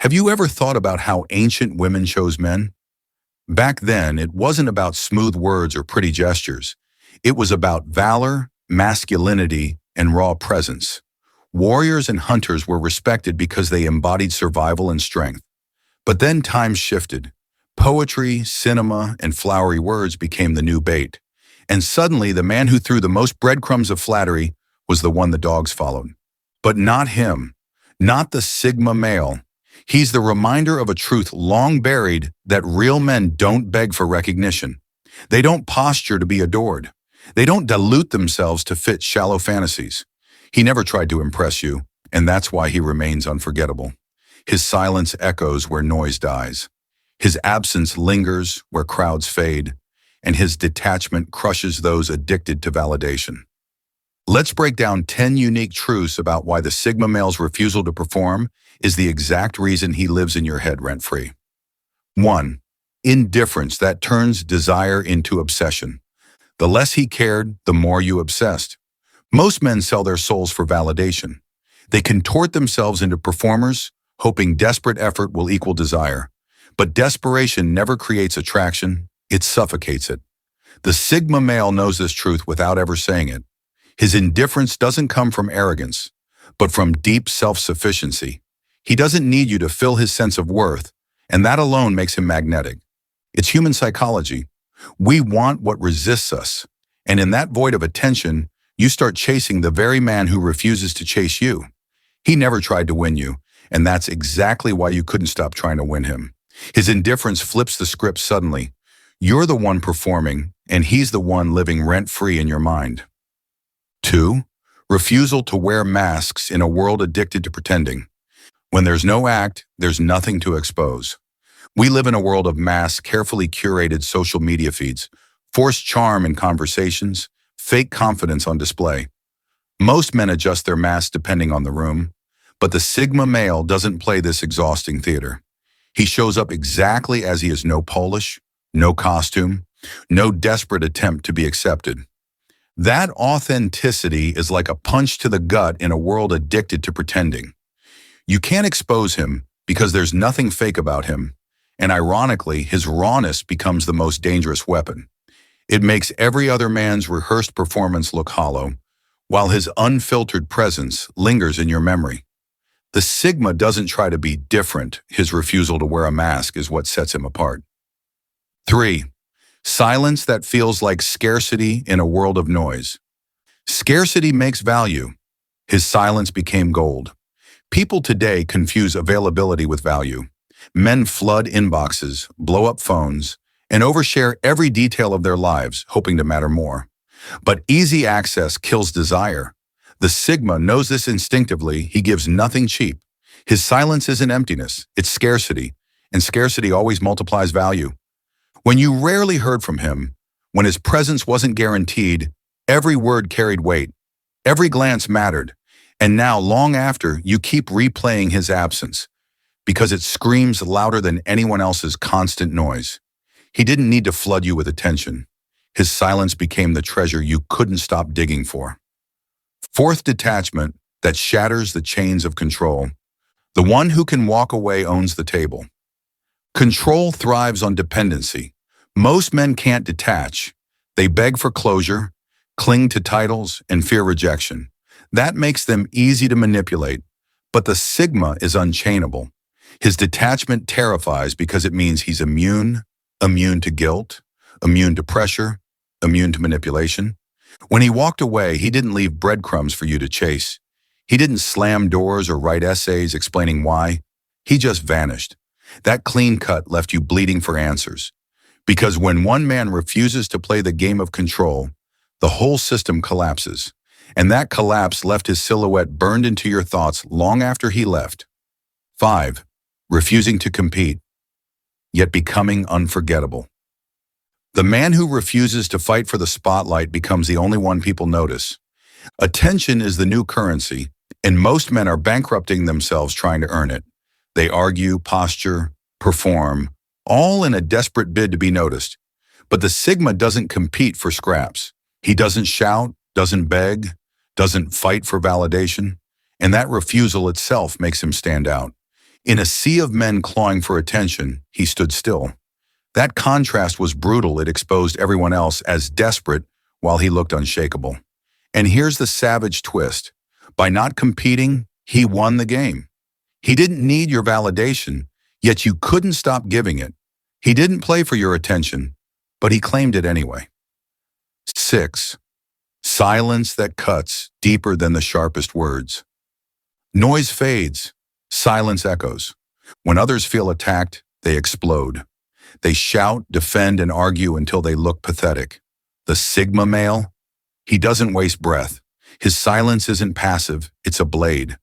Have you ever thought about how ancient women chose men? Back then, it wasn't about smooth words or pretty gestures. It was about valor, masculinity, and raw presence. Warriors and hunters were respected because they embodied survival and strength. But then times shifted. Poetry, cinema, and flowery words became the new bait. And suddenly, the man who threw the most breadcrumbs of flattery was the one the dogs followed. But not him. Not the Sigma male. He's the reminder of a truth long buried that real men don't beg for recognition. They don't posture to be adored. They don't dilute themselves to fit shallow fantasies. He never tried to impress you, and that's why he remains unforgettable. His silence echoes where noise dies. His absence lingers where crowds fade, and his detachment crushes those addicted to validation. Let's break down 10 unique truths about why the Sigma male's refusal to perform is the exact reason he lives in your head rent-free. 1. Indifference that turns desire into obsession. The less he cared, the more you obsessed. Most men sell their souls for validation. They contort themselves into performers, hoping desperate effort will equal desire. But desperation never creates attraction, it suffocates it. The Sigma male knows this truth without ever saying it. His indifference doesn't come from arrogance, but from deep self-sufficiency. He doesn't need you to fill his sense of worth, and that alone makes him magnetic. It's human psychology. We want what resists us, and in that void of attention, you start chasing the very man who refuses to chase you. He never tried to win you, and that's exactly why you couldn't stop trying to win him. His indifference flips the script suddenly. You're the one performing, and he's the one living rent-free in your mind. 2. Refusal to wear masks in a world addicted to pretending. When there's no act, there's nothing to expose. We live in a world of mass, carefully curated social media feeds, forced charm in conversations, fake confidence on display. Most men adjust their masks depending on the room, but the Sigma male doesn't play this exhausting theater. He shows up exactly as he is, no polish, no costume, no desperate attempt to be accepted. That authenticity is like a punch to the gut in a world addicted to pretending. You can't expose him because there's nothing fake about him, and ironically, his rawness becomes the most dangerous weapon. It makes every other man's rehearsed performance look hollow, while his unfiltered presence lingers in your memory. The Sigma doesn't try to be different. His refusal to wear a mask is what sets him apart. 3. Silence that feels like scarcity in a world of noise. Scarcity makes value. His silence became gold. People today confuse availability with value. Men flood inboxes, blow up phones, and overshare every detail of their lives, hoping to matter more. But easy access kills desire. The Sigma knows this instinctively. He gives nothing cheap. His silence isn't emptiness, it's scarcity, and scarcity always multiplies value. When you rarely heard from him, when his presence wasn't guaranteed, every word carried weight, every glance mattered, and now, long after, you keep replaying his absence because it screams louder than anyone else's constant noise. He didn't need to flood you with attention. His silence became the treasure you couldn't stop digging for. 4th, detachment that shatters the chains of control. The one who can walk away owns the table. Control thrives on dependency. Most men can't detach. They beg for closure, cling to titles, and fear rejection. That makes them easy to manipulate, but the Sigma is unchainable. His detachment terrifies because it means he's immune to guilt, immune to pressure, immune to manipulation. When he walked away, he didn't leave breadcrumbs for you to chase. He didn't slam doors or write essays explaining why. He just vanished. That clean cut left you bleeding for answers. Because when one man refuses to play the game of control, the whole system collapses. And that collapse left his silhouette burned into your thoughts long after he left. 5. Refusing to compete, yet becoming unforgettable. The man who refuses to fight for the spotlight becomes the only one people notice. Attention is the new currency, and most men are bankrupting themselves trying to earn it. They argue, posture, perform, all in a desperate bid to be noticed. But the Sigma doesn't compete for scraps. He doesn't shout, doesn't beg, doesn't fight for validation, and that refusal itself makes him stand out. In a sea of men clawing for attention, he stood still. That contrast was brutal. It exposed everyone else as desperate while he looked unshakable. And here's the savage twist. By not competing, he won the game. He didn't need your validation, yet you couldn't stop giving it. He didn't play for your attention, but he claimed it anyway. 6. Silence that cuts deeper than the sharpest words. Noise fades, silence echoes. When others feel attacked, they explode. They shout, defend, and argue until they look pathetic. The Sigma male? He doesn't waste breath. His silence isn't passive, it's a blade.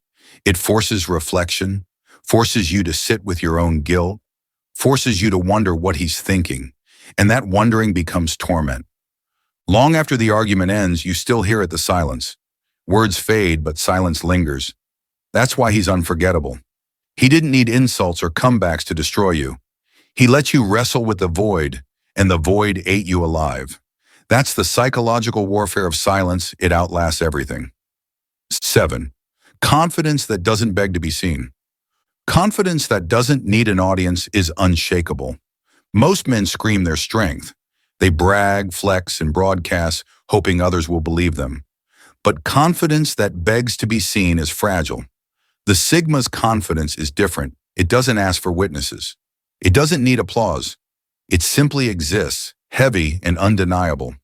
It forces reflection, forces you to sit with your own guilt, forces you to wonder what he's thinking, and that wondering becomes torment. Long after the argument ends, you still hear the silence. Words fade, but silence lingers. That's why he's unforgettable. He didn't need insults or comebacks to destroy you. He let you wrestle with the void, and the void ate you alive. That's the psychological warfare of silence. It outlasts everything. 7. Confidence that doesn't beg to be seen. Confidence that doesn't need an audience is unshakable. Most men scream their strength. They brag, flex, and broadcast, hoping others will believe them. But confidence that begs to be seen is fragile. The Sigma's confidence is different. It doesn't ask for witnesses. It doesn't need applause. It simply exists, heavy and undeniable.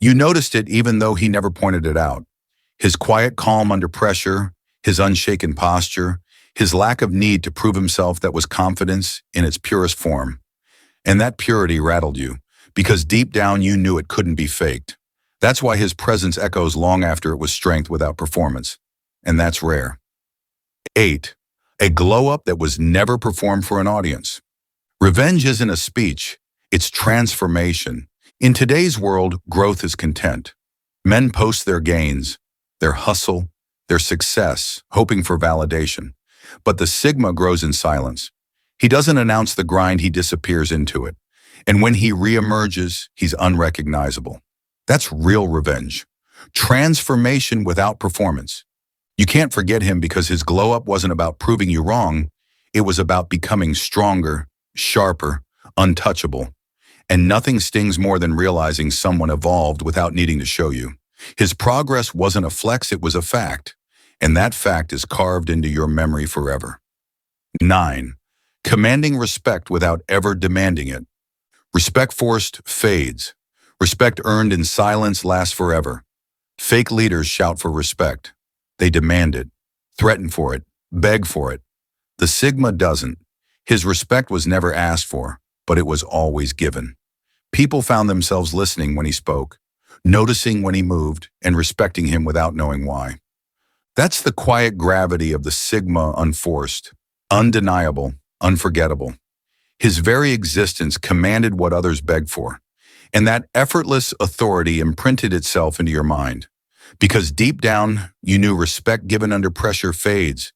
You noticed it even though he never pointed it out. His quiet calm under pressure, his unshaken posture, his lack of need to prove himself, that was confidence in its purest form. And that purity rattled you, because deep down you knew it couldn't be faked. That's why his presence echoes long after it was strength without performance. And that's rare. 8. A glow-up that was never performed for an audience. Revenge isn't a speech, it's transformation. In today's world, growth is content. Men post their gains, their hustle, their success, hoping for validation. But the Sigma grows in silence. He doesn't announce the grind, he disappears into it. And when he reemerges, he's unrecognizable. That's real revenge. Transformation without performance. You can't forget him because his glow-up wasn't about proving you wrong. It was about becoming stronger, sharper, untouchable. And nothing stings more than realizing someone evolved without needing to show you. His progress wasn't a flex, it was a fact. And that fact is carved into your memory forever. 9. Commanding respect without ever demanding it. Respect forced fades. Respect earned in silence lasts forever. Fake leaders shout for respect. They demand it, threaten for it, beg for it. The Sigma doesn't. His respect was never asked for, but it was always given. People found themselves listening when he spoke, noticing when he moved, and respecting him without knowing why. That's the quiet gravity of the Sigma, unforced, undeniable, unforgettable. His very existence commanded what others begged for, and that effortless authority imprinted itself into your mind. Because deep down, you knew respect given under pressure fades,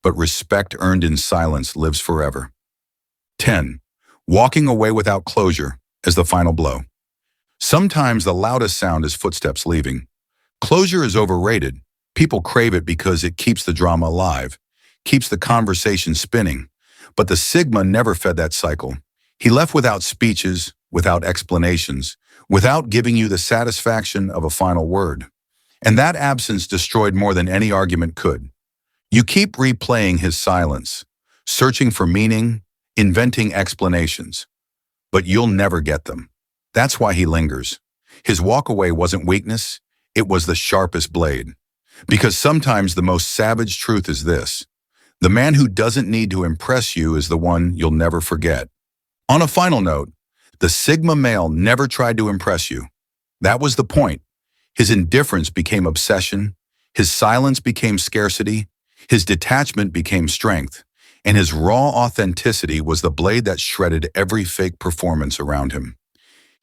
but respect earned in silence lives forever. 10. Walking away without closure as the final blow. Sometimes the loudest sound is footsteps leaving. Closure is overrated. People crave it because it keeps the drama alive, keeps the conversation spinning. But the Sigma never fed that cycle. He left without speeches, without explanations, without giving you the satisfaction of a final word. And that absence destroyed more than any argument could. You keep replaying his silence, searching for meaning, inventing explanations. But you'll never get them. That's why he lingers. His walkaway wasn't weakness, it was the sharpest blade. Because sometimes the most savage truth is this: the man who doesn't need to impress you is the one you'll never forget. On a final note, the Sigma male never tried to impress you. That was the point. His indifference became obsession, his silence became scarcity, his detachment became strength, and his raw authenticity was the blade that shredded every fake performance around him.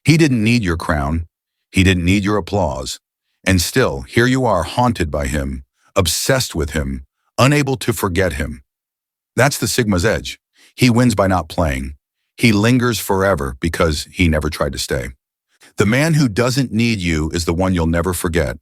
He didn't need your crown, he didn't need your applause, and still, here you are, haunted by him, obsessed with him, unable to forget him. That's the Sigma's edge. He wins by not playing. He lingers forever because he never tried to stay. The man who doesn't need you is the one you'll never forget.